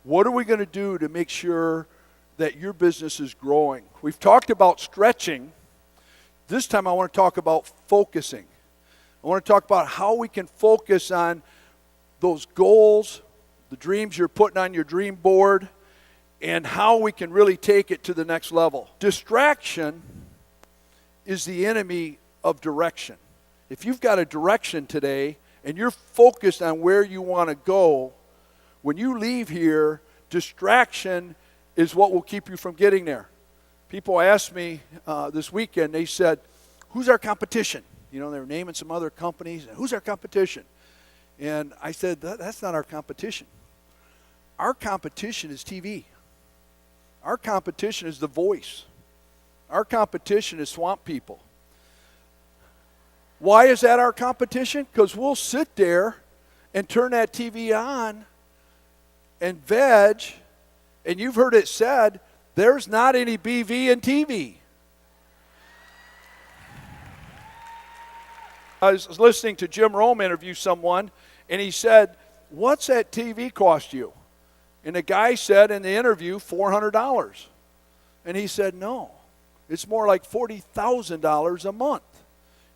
What are we going to do to make sure that your business is growing? We've talked about stretching. This time I want to talk about focusing. I want to talk about how we can focus on those goals, the dreams you're putting on your dream board, and how we can really take it to the next level. Distraction is the enemy of direction. If you've got a direction today and you're focused on where you want to go, when you leave here, distraction is what will keep you from getting there. People asked me this weekend, they said, who's our competition? You know, they were naming some other companies. Who's our competition? And I said, that's not our competition. Our competition is TV. Our competition is The Voice. Our competition is Swamp People. Why is that our competition? Because we'll sit there and turn that TV on and veg, and you've heard it said, there's not any BV in TV. I was listening to Jim Rome interview someone, and he said, what's that TV cost you? And the guy said in the interview, $400. And he said, no, it's more like $40,000 a month.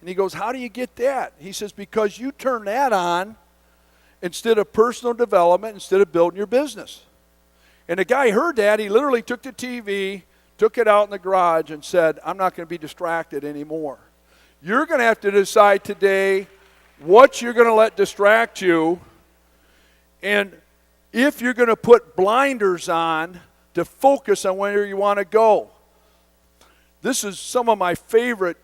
And he goes, how do you get that? He says, because you turn that on instead of personal development, instead of building your business. And the guy heard that. He literally took the TV, took it out in the garage, and said, I'm not going to be distracted anymore. You're going to have to decide today what you're going to let distract you, and if you're going to put blinders on to focus on where you want to go. This is some of my favorite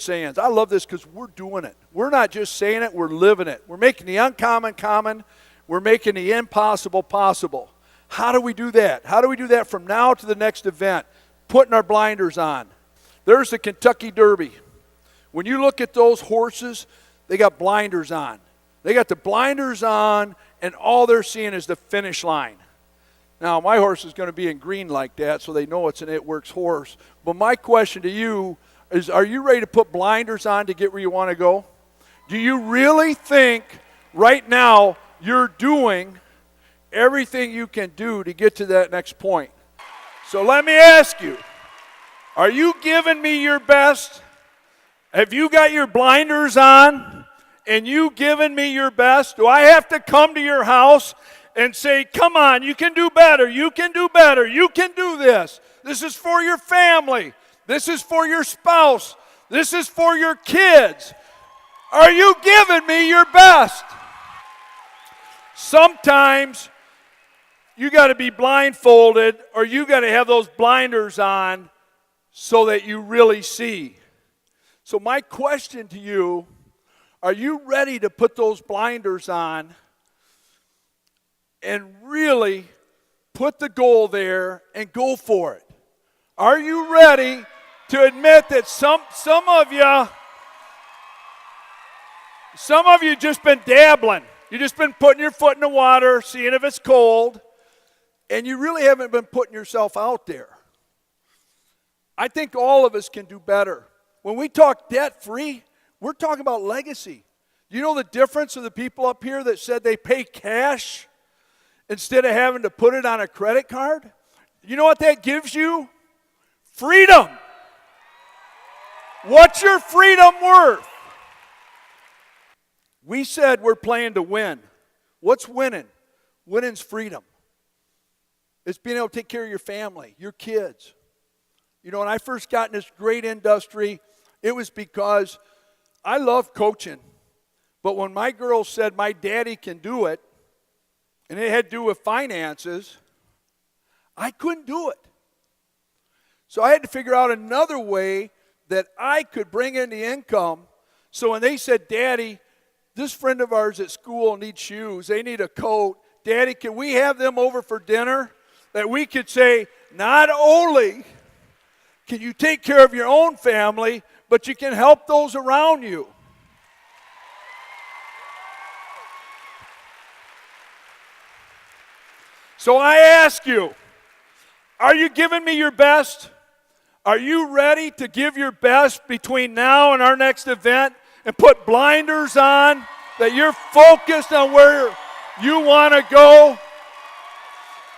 sayings. I love this because we're doing it. We're not just saying it, we're living it. We're making the uncommon common. We're making the impossible possible. How do we do that? How do we do that from now to the next event? Putting our blinders on. There's the Kentucky Derby. When you look at those horses, they got blinders on. They got the blinders on, and all they're seeing is the finish line. Now, my horse is going to be in green like that, so they know it's an It Works horse. But my question to you is, are you ready to put blinders on to get where you want to go? Do you really think right now you're doing everything you can do to get to that next point? So let me ask you, are you giving me your best? Have you got your blinders on and you giving me your best? Do I have to come to your house and say, come on, you can do better, you can do better, you can do this. This is for your family. This is for your spouse. This is for your kids. Are you giving me your best? Sometimes you got to be blindfolded, or you got to have those blinders on so that you really see. So my question to you, are you ready to put those blinders on and really put the goal there and go for it? Are you ready to admit that some of you just been dabbling? You just been putting your foot in the water, seeing if it's cold, and you really haven't been putting yourself out there. I think all of us can do better. When we talk debt-free, we're talking about legacy. You know the difference of the people up here that said they pay cash instead of having to put it on a credit card? You know what that gives you? Freedom. What's your freedom worth? We said we're playing to win. What's winning? Winning's freedom. It's being able to take care of your family, your kids. You know, when I first got in this great industry, it was because I love coaching. But when my girls said my daddy can do it, and it had to do with finances, I couldn't do it. So I had to figure out another way that I could bring in the income. So when they said, Daddy, this friend of ours at school needs shoes, they need a coat. Daddy, can we have them over for dinner? That we could say, not only can you take care of your own family, but you can help those around you. So I ask you, are you giving me your best? Are you ready to give your best between now and our next event and put blinders on, that you're focused on where you want to go?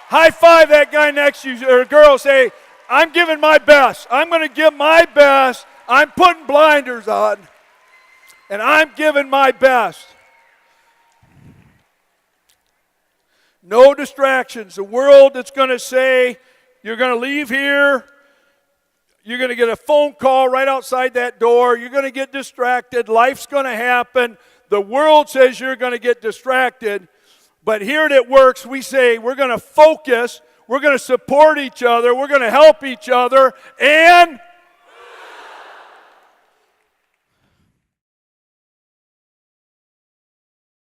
High five that guy next to you, or girl, say, I'm giving my best. I'm going to give my best. I'm putting blinders on, and I'm giving my best. No distractions. The world that's going to say, you're going to leave here, you're going to get a phone call right outside that door, you're going to get distracted, life's going to happen. The world says you're going to get distracted, but here at Works, we say we're going to focus, we're going to support each other, we're going to help each other, and